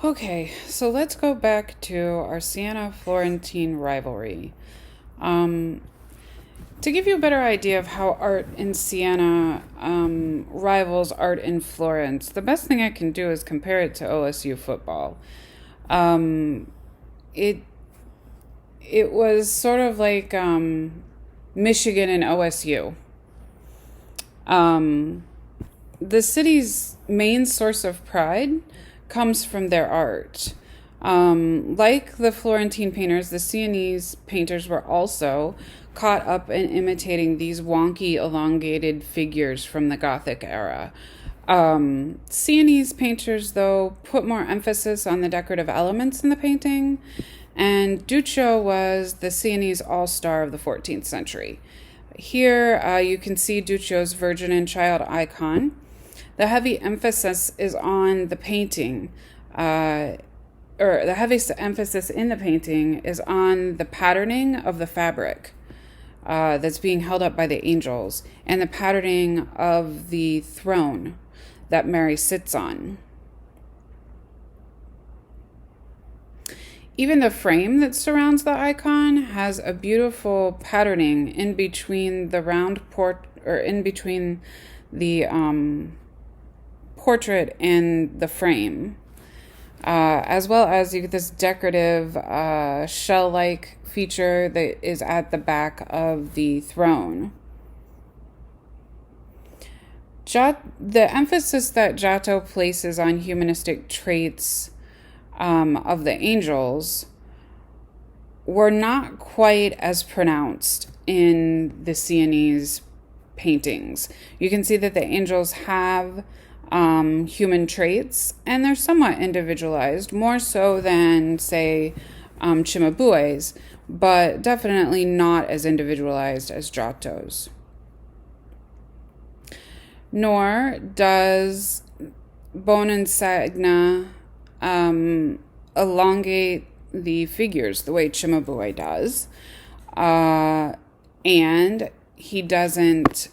Okay, so let's go back to our Siena-Florentine rivalry. Um, to give you a better idea of how art in Siena rivals art in Florence, the best thing I can do is compare it to OSU football. Um, it it was sort of like Michigan and OSU. Um, the city's main source of pride comes from their art. Like the Florentine painters, the Sienese painters were also caught up in imitating these wonky, elongated figures from the Gothic era. Sienese painters, though, put more emphasis on the decorative elements in the painting, and Duccio was the Sienese all-star of the 14th century. Here you can see Duccio's Virgin and Child icon. The heavy emphasis is on the painting, or the heaviest emphasis in the painting is on the patterning of the fabric that's being held up by the angels and the patterning of the throne that Mary sits on. Even the frame that surrounds the icon has a beautiful patterning in between the in between the portrait and the frame, as well as you get this decorative shell-like feature that is at the back of the throne. The emphasis that Giotto places on humanistic traits of the angels were not quite as pronounced in the Sienese paintings. You can see that the angels have human traits, and they're somewhat individualized, more so than, say, Cimabue's, but definitely not as individualized as Giotto's. Nor does Bonensagna elongate the figures the way Cimabue does, and he doesn't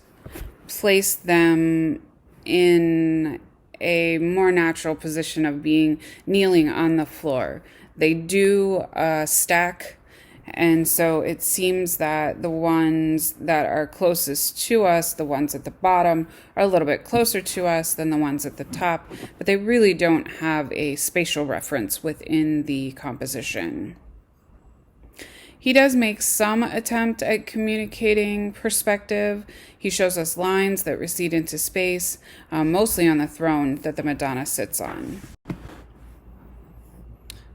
place them in a more natural position of being kneeling on the floor. They do stack, and so it seems that the ones that are closest to us, the ones at the bottom, are a little bit closer to us than the ones at the top, but they really don't have a spatial reference within the composition. He does make some attempt at communicating perspective. He shows us lines that recede into space, mostly on the throne that the Madonna sits on.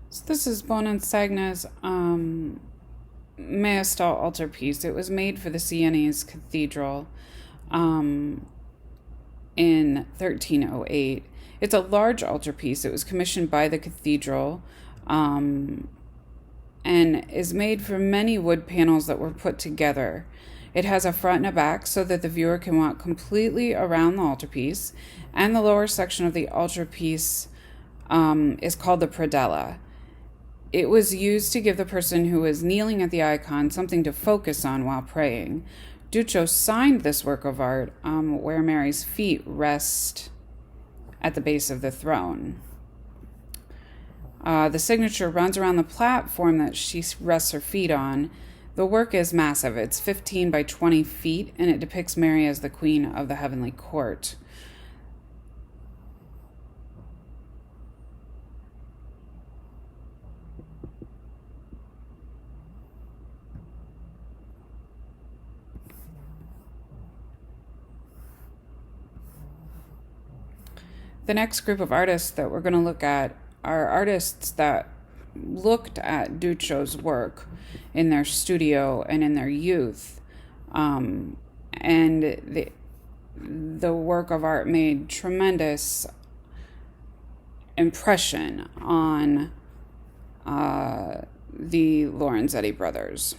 So this is Bonensagna's Maestal altarpiece. It was made for the Sienese Cathedral in 1308. It's a large altarpiece. It was commissioned by the cathedral and is made from many wood panels that were put together. It has a front and a back so that the viewer can walk completely around the altarpiece, and the lower section of the altarpiece is called the predella. It was used to give the person who was kneeling at the icon something to focus on while praying. Duccio signed this work of art where Mary's feet rest at the base of the throne. The signature runs around the platform that she rests her feet on. The work is massive. It's 15 by 20 feet, and it depicts Mary as the queen of the heavenly court. The next group of artists that we're going to look at are artists that looked at Duccio's work in their studio and in their youth. And the work of art made tremendous impression on the Lorenzetti brothers.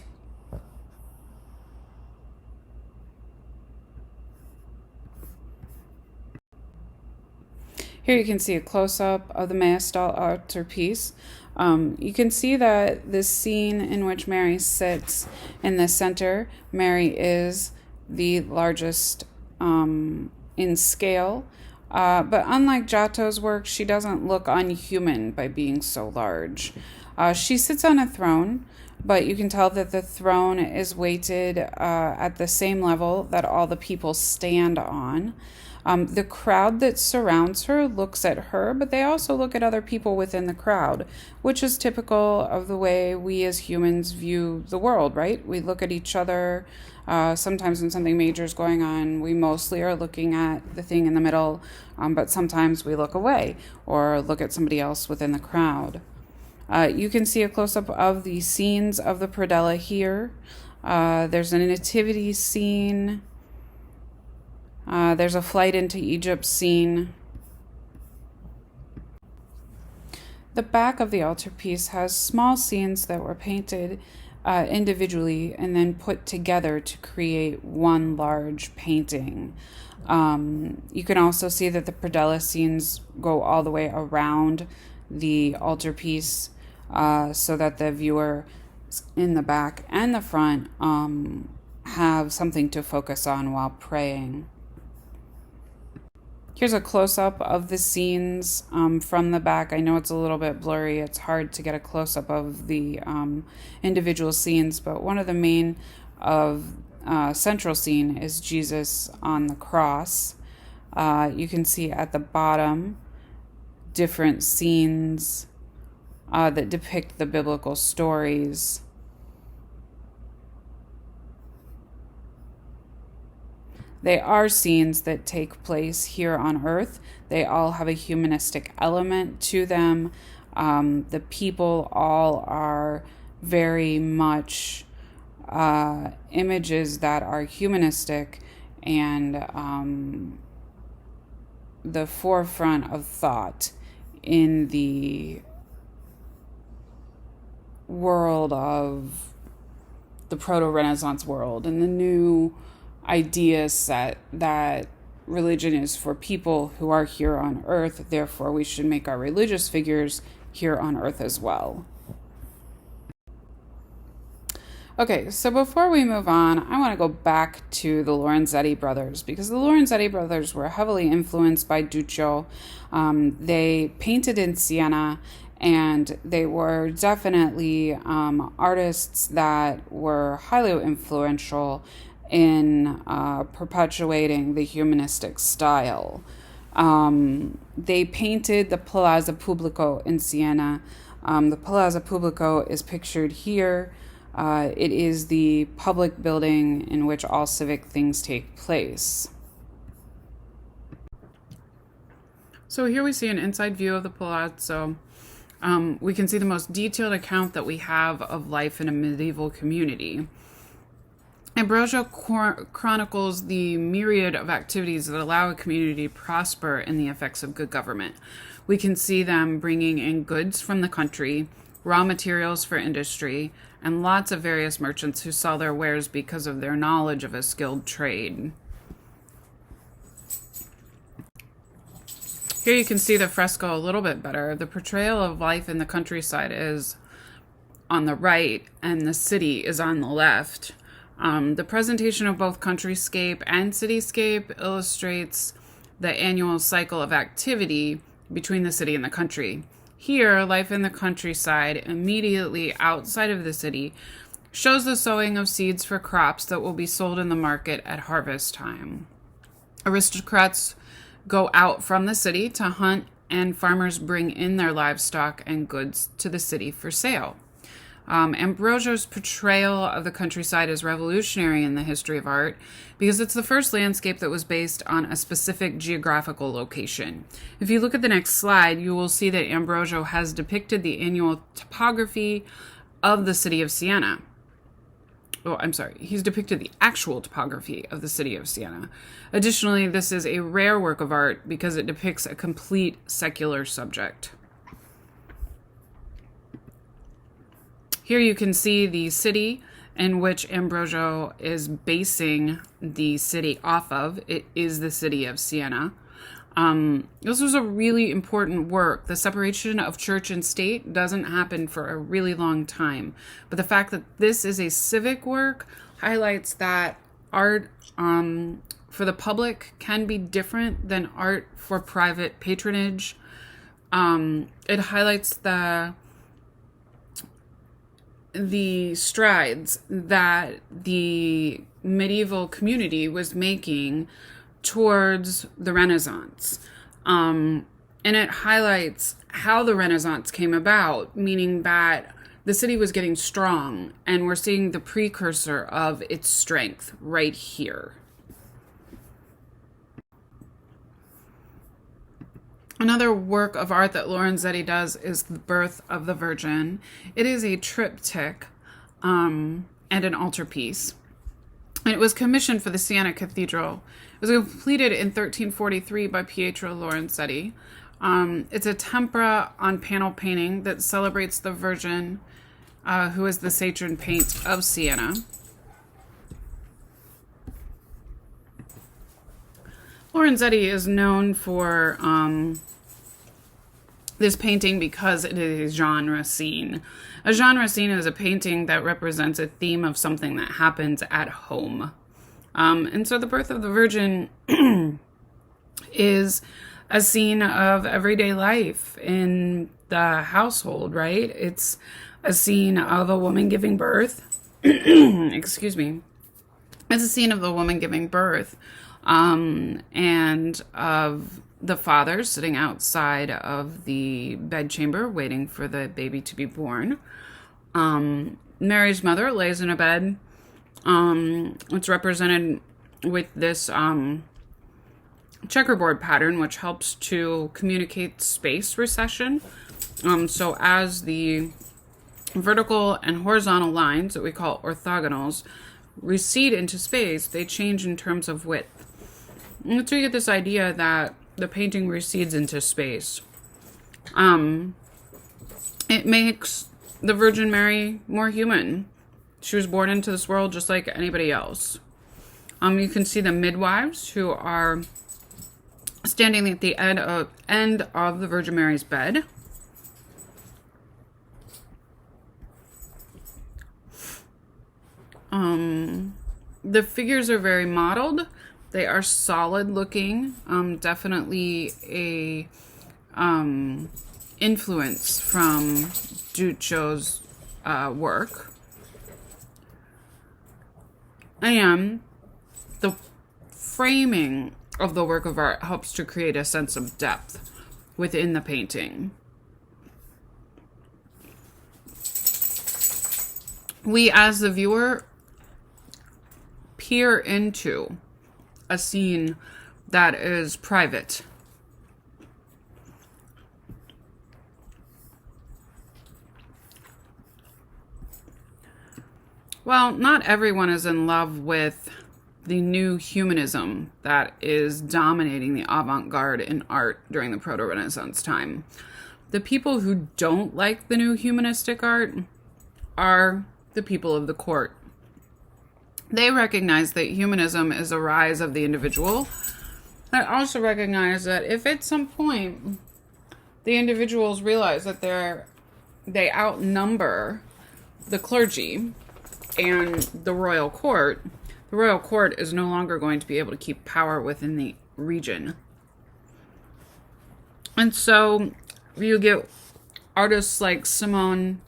Here you can see a close-up of the Maestal altarpiece. You can see that this scene in which Mary sits in the center, Mary is the largest in scale. But unlike Giotto's work, she doesn't look unhuman by being so large. She sits on a throne, but you can tell that the throne is weighted at the same level that all the people stand on. The crowd that surrounds her looks at her, but they also look at other people within the crowd, which is typical of the way we as humans view the world, right? We look at each other. Sometimes when something major is going on, we mostly are looking at the thing in the middle, but sometimes we look away or look at somebody else within the crowd. You can see a close-up of the scenes of the predella here. There's a nativity scene. There's a flight into Egypt scene. The back of the altarpiece has small scenes that were painted individually and then put together to create one large painting. You can also see that the predella scenes go all the way around the altarpiece so that the viewer in the back and the front have something to focus on while praying. Here's a close-up of the scenes from the back. I know it's a little bit blurry. It's hard to get a close-up of the individual scenes, but one of the main central scene is Jesus on the cross. You can see at the bottom different scenes that depict the biblical stories. They are scenes that take place here on earth. They all have a humanistic element to them. The people all are very much images that are humanistic and the forefront of thought in the world of the Proto-Renaissance world and the new idea set that religion is for people who are here on earth. Therefore, we should make our religious figures here on earth as well. Okay, so before we move on, I want to go back to the Lorenzetti brothers because the Lorenzetti brothers were heavily influenced by Duccio. They painted in Siena, and they were definitely artists that were highly influential in perpetuating the humanistic style. They painted the Palazzo Pubblico in Siena. The Palazzo Pubblico is pictured here. It is the public building in which all civic things take place. So here we see an inside view of the Palazzo. We can see the most detailed account that we have of life in a medieval community. Ambrosio chronicles the myriad of activities that allow a community to prosper in the effects of good government. We can see them bringing in goods from the country, raw materials for industry, and lots of various merchants who sell their wares because of their knowledge of a skilled trade. Here you can see the fresco a little bit better. The portrayal of life in the countryside is on the right, and the city is on the left. The presentation of both countryscape and cityscape illustrates the annual cycle of activity between the city and the country. Here, life in the countryside, immediately outside of the city, shows the sowing of seeds for crops that will be sold in the market at harvest time. Aristocrats go out from the city to hunt, and farmers bring in their livestock and goods to the city for sale. Ambrosio's portrayal of the countryside is revolutionary in the history of art because it's the first landscape that was based on a specific geographical location. If you look at the next slide, you will see that Ambrosio has depicted the annual topography of the city of Siena. He's depicted the actual topography of the city of Siena. Additionally, this is a rare work of art because it depicts a complete secular subject. Here you can see the city in which Ambrosio is basing the city off of. It is the city of Siena. This was a really important work. The separation of church and state doesn't happen for a really long time. But the fact that this is a civic work highlights that art for the public can be different than art for private patronage. It highlights the strides that the medieval community was making towards the Renaissance. And it highlights how the Renaissance came about, meaning that the city was getting strong, and we're seeing the precursor of its strength right here. Another work of art that Lorenzetti does is The Birth of the Virgin. It is a triptych and an altarpiece. And it was commissioned for the Siena Cathedral. It was completed in 1343 by Pietro Lorenzetti. It's a tempera on panel painting that celebrates the Virgin, who is the patron saint of Siena. Lorenzetti is known for this painting because it is a genre scene. A genre scene is a painting that represents a theme of something that happens at home. And so The Birth of the Virgin is a scene of everyday life in the household, right? It's a scene of a woman giving birth. Excuse me. It's a scene of the woman giving birth. And of the father sitting outside of the bedchamber waiting for the baby to be born. Mary's mother lays in a bed. It's represented with this checkerboard pattern, which helps to communicate space recession. So as the vertical and horizontal lines that we call orthogonals recede into space, they change in terms of width. And so you get this idea that the painting recedes into space. It makes the Virgin Mary more human. She was born into this world just like anybody else. You can see the midwives who are standing at the end of the Virgin Mary's bed. The figures are very modeled. They are solid looking. Definitely a influence from Duccio's work. And the framing of the work of art helps to create a sense of depth within the painting. We, as the viewer, peer into a scene that is private. Well, not everyone is in love with the new humanism that is dominating the avant-garde in art during the Proto-Renaissance time. The people who don't like the new humanistic art are the people of the court. They recognize that humanism is a rise of the individual. They also recognize that if at some point the individuals realize that they outnumber the clergy and the royal court is no longer going to be able to keep power within the region. And so you get artists like Simone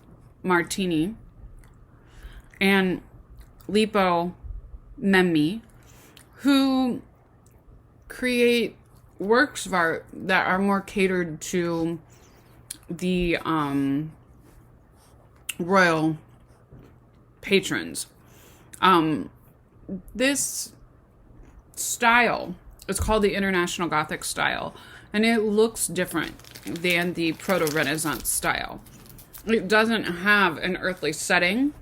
Martini and Lippo Memmi, who create works of art that are more catered to the royal patrons. This style is called the International Gothic style, and it looks different than the Proto-Renaissance style. It doesn't have an earthly setting.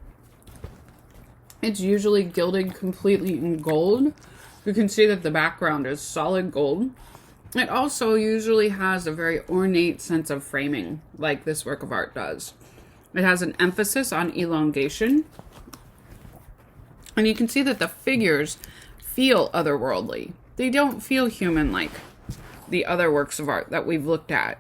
It's usually gilded completely in gold. You can see that the background is solid gold. It also usually has a very ornate sense of framing, like this work of art does. It has an emphasis on elongation. And you can see that the figures feel otherworldly. They don't feel human like the other works of art that we've looked at.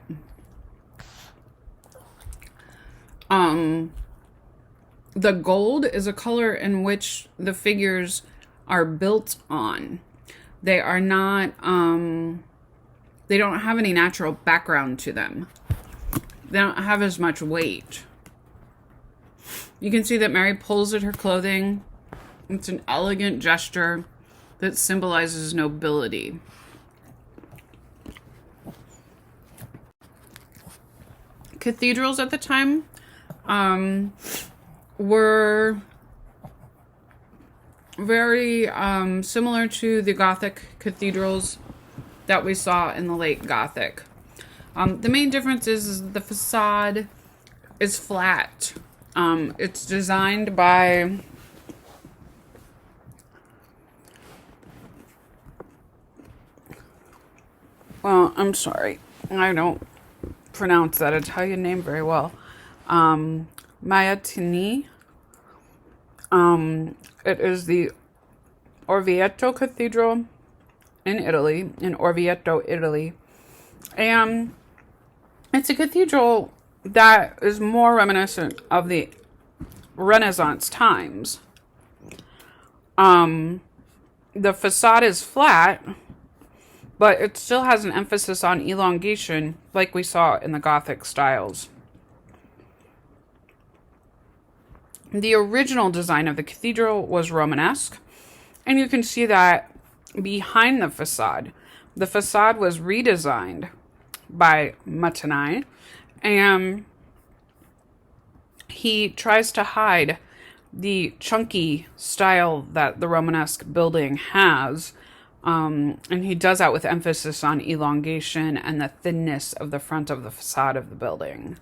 The gold is a color in which the figures are built on. They are not, they don't have any natural background to them. They don't have as much weight. You can see that Mary pulls at her clothing. It's an elegant gesture that symbolizes nobility. Cathedrals at the time were very similar to the Gothic cathedrals that we saw in the late Gothic. The main difference is the facade is flat. It's designed by I'm sorry, I don't pronounce that Italian name very well. Maitini. It is the Orvieto Cathedral in Orvieto, Italy. And it's a cathedral that is more reminiscent of the Renaissance times. The facade is flat, but it still has an emphasis on elongation like we saw in the Gothic styles. The original design of the cathedral was Romanesque, and you can see that behind the facade. The facade was redesigned by Mattani, and he tries to hide the chunky style that the Romanesque building has, and he does that with emphasis on elongation and the thinness of the front of the facade of the building.